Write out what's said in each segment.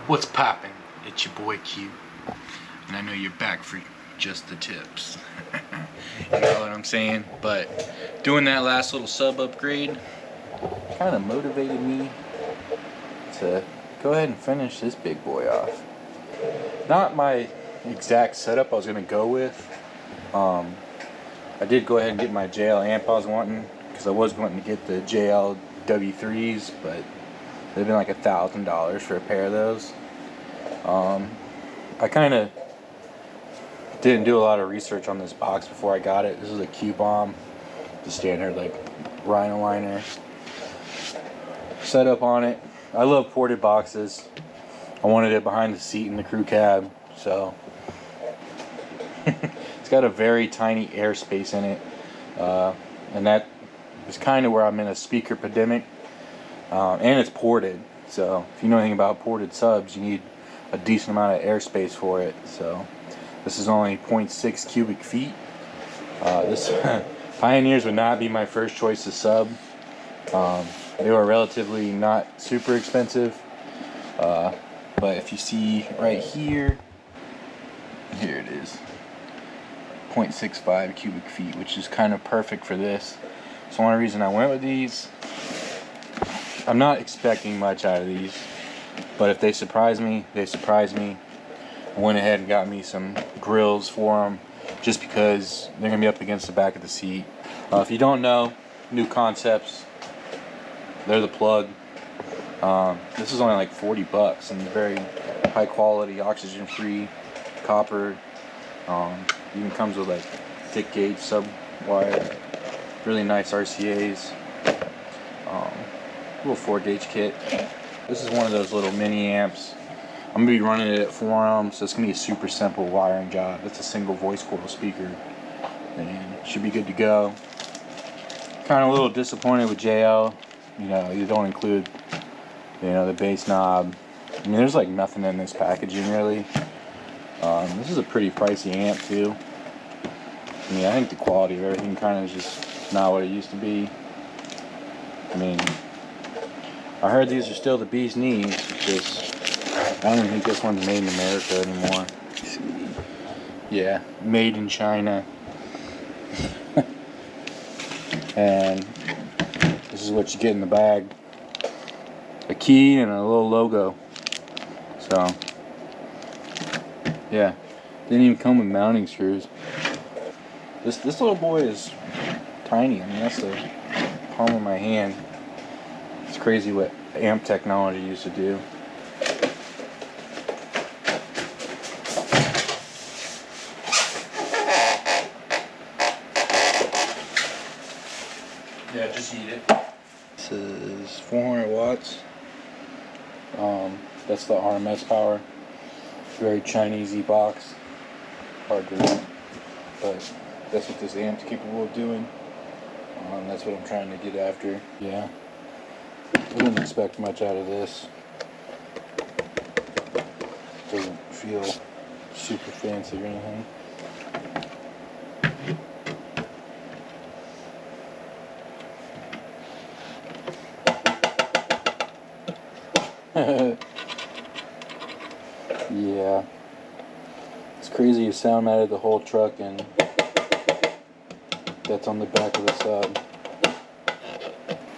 What's poppin'? It's your boy Q, and I know you're back for just the tips. You know what I'm saying? But doing that last little sub upgrade kind of motivated me to go ahead and finish this big boy off. Not my exact setup I was gonna go with. I did go ahead and get my JL amp I was wanting, because I was wanting to get the JL W3's, but they've been like $1,000 for a pair of those. I kind of didn't do a lot of research on this box before I got it. This is a Q-bomb, the standard like Rhino liner setup on it. I love ported boxes. I wanted it behind the seat in the crew cab, so it's got a very tiny airspace in it, and that is kind of where I'm in a speaker pandemic. And it's ported, so if you know anything about ported subs, you need a decent amount of airspace for it. So this is only 0.6 cubic feet. This Pioneers would not be my first choice of sub. They were relatively not super expensive, but if you see right here, here it is, 0.65 cubic feet, which is kind of perfect for this. So one reason I went with these, I'm not expecting much out of these, but if they surprise me, they surprise me. I went ahead and got me some grills for them, just because they're going to be up against the back of the seat. If you don't know, knuKonceptz, they're the plug. This is only like 40 bucks, and very high quality, oxygen free, copper. Even comes with like thick gauge sub wire, really nice RCAs. Little 4-gauge kit. This is one of those little mini amps. I'm gonna be running it at 4 ohms, so it's gonna be a super simple wiring job. It's a single voice coil speaker, and it should be good to go. Kind of a little disappointed with JL. You know, you don't include, you know, the bass knob. I mean, there's like nothing in this packaging really. This is a pretty pricey amp too. I mean, I think the quality of everything kind of is just not what it used to be. I mean, I heard these are still the bee's knees. It's just, I don't even think this one's made in America anymore. Yeah, made in China. And this is what you get in the bag: a key and a little logo. So, yeah, didn't even come with mounting screws. This little boy is tiny. I mean, that's the palm of my hand. It's crazy what amp technology used to do. Yeah, just eat it. This is 400 watts. That's the RMS power. Very Chinese-y box. Hard to read, but that's what this amp's capable of doing. That's what I'm trying to get after. Yeah. I didn't expect much out of this. Doesn't feel super fancy or anything. Yeah. It's crazy you sound mounted the whole truck, and that's on the back of the sub.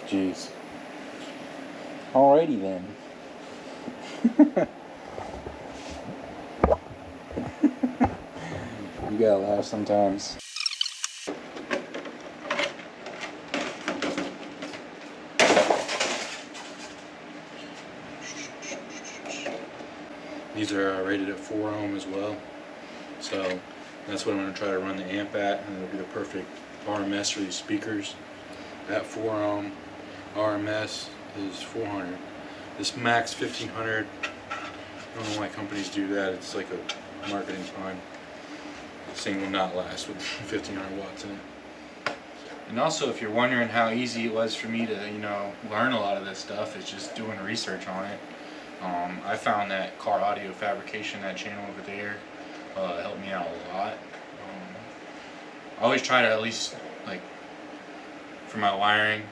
Jeez. Alrighty then. You gotta laugh sometimes. These are rated at 4 ohm as well, so that's what I'm going to try to run the amp at, and it'll be the perfect RMS for these speakers. At 4 ohm RMS is 400. This max 1500. I don't know why companies do that. It's like a marketing pun. This thing will not last with 1500 watts in it. And also, if you're wondering how easy it was for me to, you know, learn a lot of this stuff, it's just doing research on it. I found that Car Audio Fabrication, that channel over there, helped me out a lot. I always try to, at least, like, for my wiring,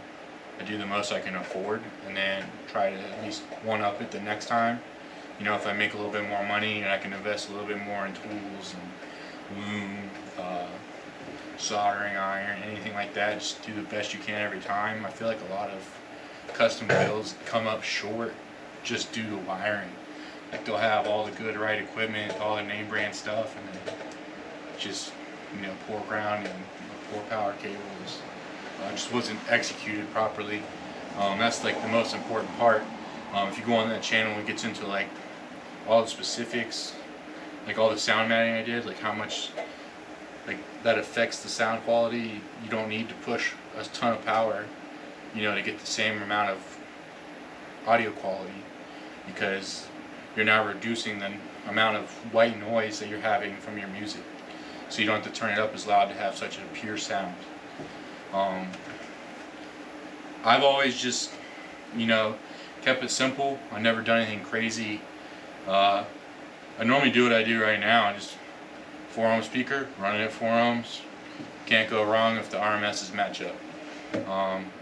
I do the most I can afford, and then try to at least one-up it the next time. you know, if I make a little bit more money and I can invest a little bit more in tools and loom, soldering iron, anything like that, just do the best you can every time. I feel like a lot of custom builds come up short just due to wiring. Like they'll have all the good right equipment, all the name brand stuff, and then just, you know, poor ground and poor power cables. Just wasn't executed properly. That's like the most important part. If you go on that channel, it gets into like all the specifics, like all the sound matting I did, like how much like that affects the sound quality. You don't need to push a ton of power, you know, to get the same amount of audio quality, because you're now reducing the amount of white noise that you're having from your music. So you don't have to turn it up as loud to have such a pure sound. I've always just, you know, kept it simple. I've never done anything crazy. I normally do what I do right now. Just 4-ohm speaker, running at 4 ohms. Can't go wrong if the RMSs match up.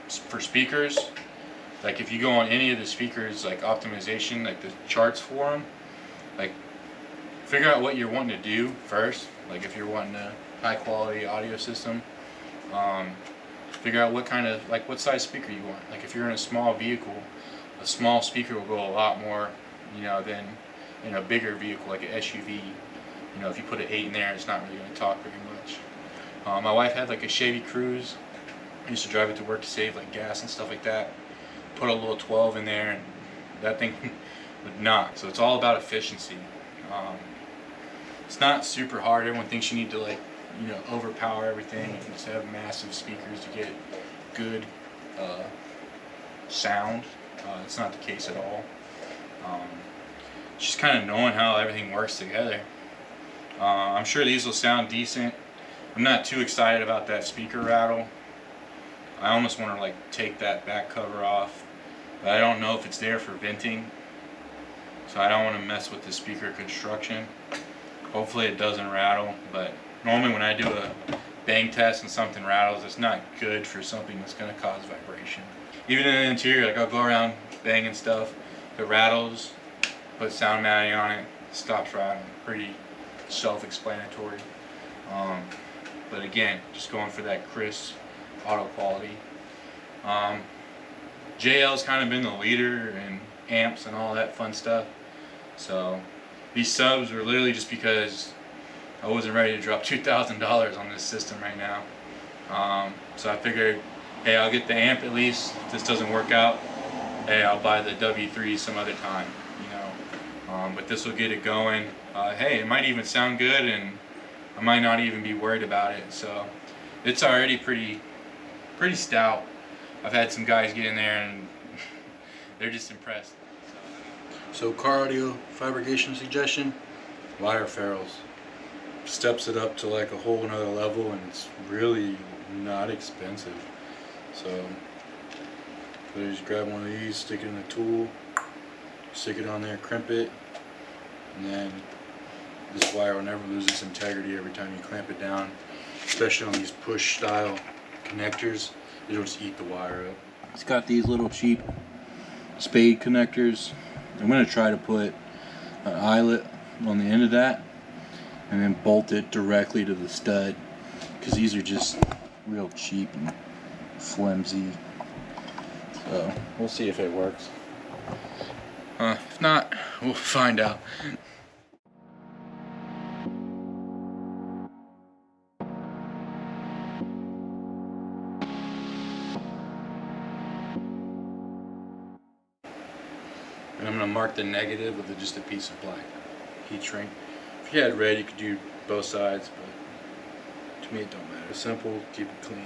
For speakers, like if you go on any of the speakers, like optimization, like the charts for them, like figure out what you're wanting to do first. Like if you're wanting a high quality audio system, figure out what kind of, like what size speaker you want. Like if you're in a small vehicle, a small speaker will go a lot more, you know, than in a bigger vehicle like an SUV. You know, if you put an 8 in there, it's not really going to talk very much. My wife had like a Chevy Cruise. I used to drive it to work to save like gas and stuff like that. Put a little 12 in there, and that thing would not. So it's all about efficiency. It's not super hard. Everyone thinks you need to, like, you know, overpower everything. You can just have massive speakers to get good sound. It's not the case at all. Just kind of knowing how everything works together. I'm sure these will sound decent. I'm not too excited about that speaker rattle. I almost want to like take that back cover off, but I don't know if it's there for venting, so I don't want to mess with the speaker construction. Hopefully it doesn't rattle, but normally when I do a bang test and something rattles, it's not good for something that's going to cause vibration. Even in the interior, like I'll go around banging stuff, if it rattles, put sound matting on it, it stops rattling. Pretty self-explanatory. But again, just going for that crisp auto quality. JL's kind of been the leader in amps and all that fun stuff. So these subs were literally just because I wasn't ready to drop $2,000 on this system right now. So I figured, hey, I'll get the amp at least. If this doesn't work out, hey, I'll buy the W3 some other time, you know. But this will get it going. Hey, it might even sound good, and I might not even be worried about it. So it's already pretty stout. I've had some guys get in there and they're just impressed. So car audio fabrication suggestion, wire ferrules. Steps it up to like a whole another level, and it's really not expensive. So you just grab one of these, stick it in the tool, stick it on there, crimp it, and then this wire will never lose its integrity every time you clamp it down, especially on these push style connectors. It'll just eat the wire up. It's got these little cheap spade connectors. I'm going to try to put an eyelet on the end of that and then bolt it directly to the stud, because these are just real cheap and flimsy. So we'll see if it works. If not, we'll find out. And I'm going to mark the negative with just a piece of black heat shrink. If you had red, you could do both sides, but to me it don't matter. It's simple, keep it clean.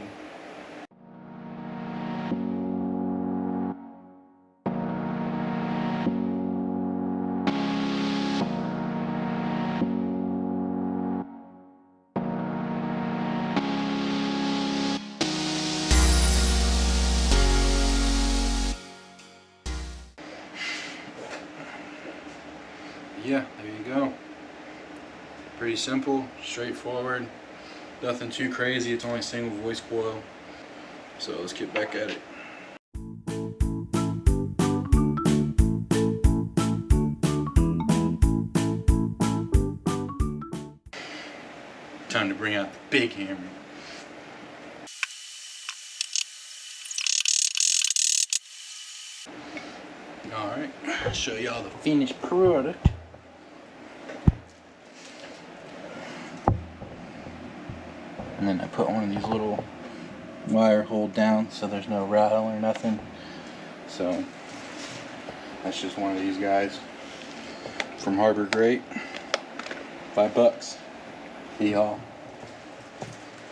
Yeah, there you go. Pretty simple, straightforward, nothing too crazy. It's only a single voice coil. So let's get back at it. Time to bring out the big hammer. Alright, I'll show y'all the finished product. And then I put one of these little wire hold down so there's no rattle or nothing. So that's just one of these guys from Harbor Freight. $5. Y'all.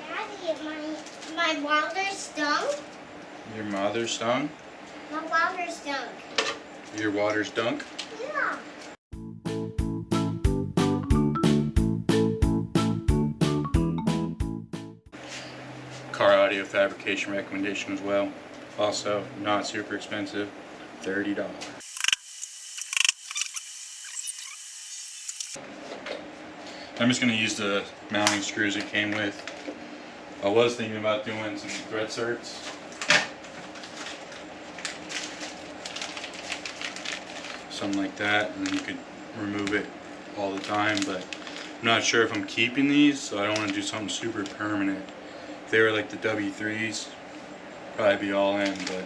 Daddy, my welder stunk. Your mother stung? My welder stunk. Your water's dunk? Yeah. Car audio fabrication recommendation as well. Also, not super expensive. $30. I'm just going to use the mounting screws it came with. I was thinking about doing some thread certs. Something like that, and then you could remove it all the time, but I'm not sure if I'm keeping these, so I don't want to do something super permanent. If they were like the W3s, probably be all in, but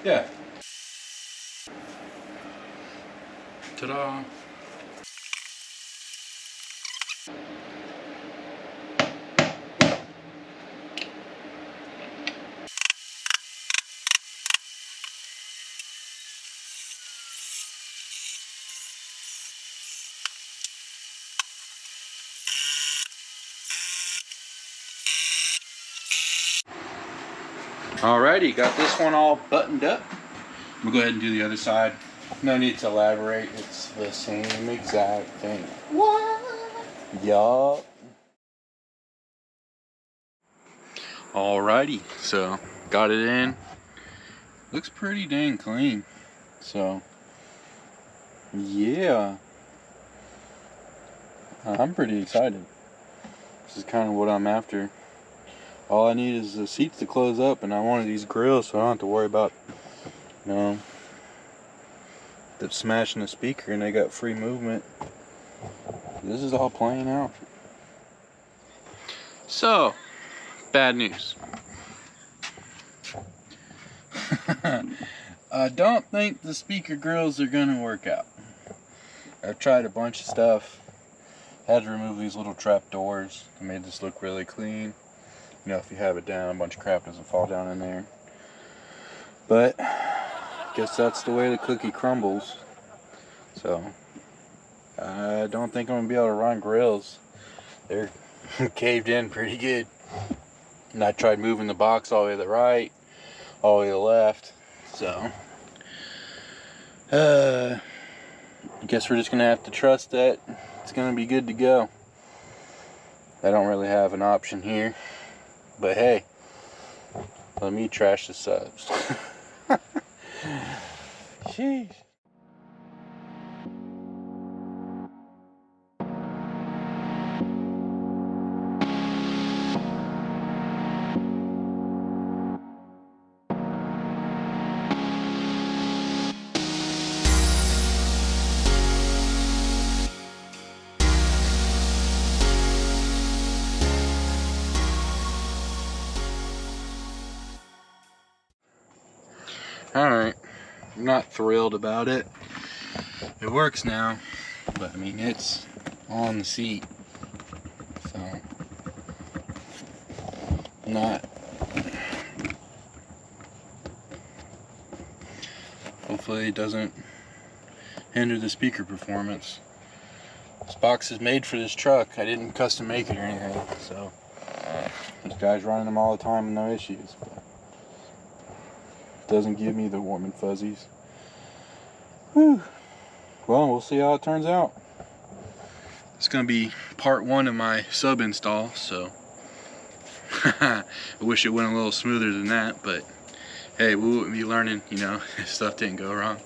yeah. Ta-da! Alrighty, got this one all buttoned up. We'll go ahead and do the other side. No need to elaborate, it's the same exact thing. What? Yup. Alrighty, so got it in. Looks pretty dang clean. So, yeah. I'm pretty excited. This is kind of what I'm after. All I need is the seats to close up, and I wanted these grills so I don't have to worry about, you know, smashing the speaker, and they got free movement. This is all playing out. So, bad news. I don't think the speaker grills are gonna work out. I've tried a bunch of stuff. Had to remove these little trap doors to make this look really clean. You know, if you have it down, a bunch of crap doesn't fall down in there. But guess that's the way the cookie crumbles. So I don't think I'm gonna be able to run grills. They're caved in pretty good. And I tried moving the box all the way to the right, all the way to the left. So I guess we're just gonna have to trust that it's gonna be good to go. I don't really have an option here. But hey, let me trash the subs. Sheesh. Alright, I'm not thrilled about it. It works now, but I mean, it's on the seat, so not. Hopefully it doesn't hinder the speaker performance. This box is made for this truck. I didn't custom make it or anything, so this guy's running them all the time with no issues. But doesn't give me the warm and fuzzies. Whew. Well, we'll see how it turns out. It's gonna be part one of my sub install, so I wish it went a little smoother than that, but hey, we wouldn't be learning, you know, if stuff didn't go wrong.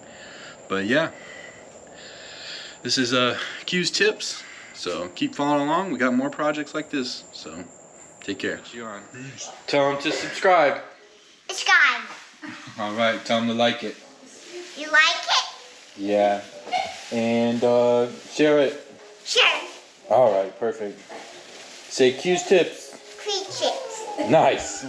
But yeah, this is Q's Tips, so keep following along. We got more projects like this, so take care. Tell them to subscribe. Subscribe. All right, tell them to like it. You like it? Yeah. And share it. Sure. All right, perfect. Say Q's tips. Creatures. Nice.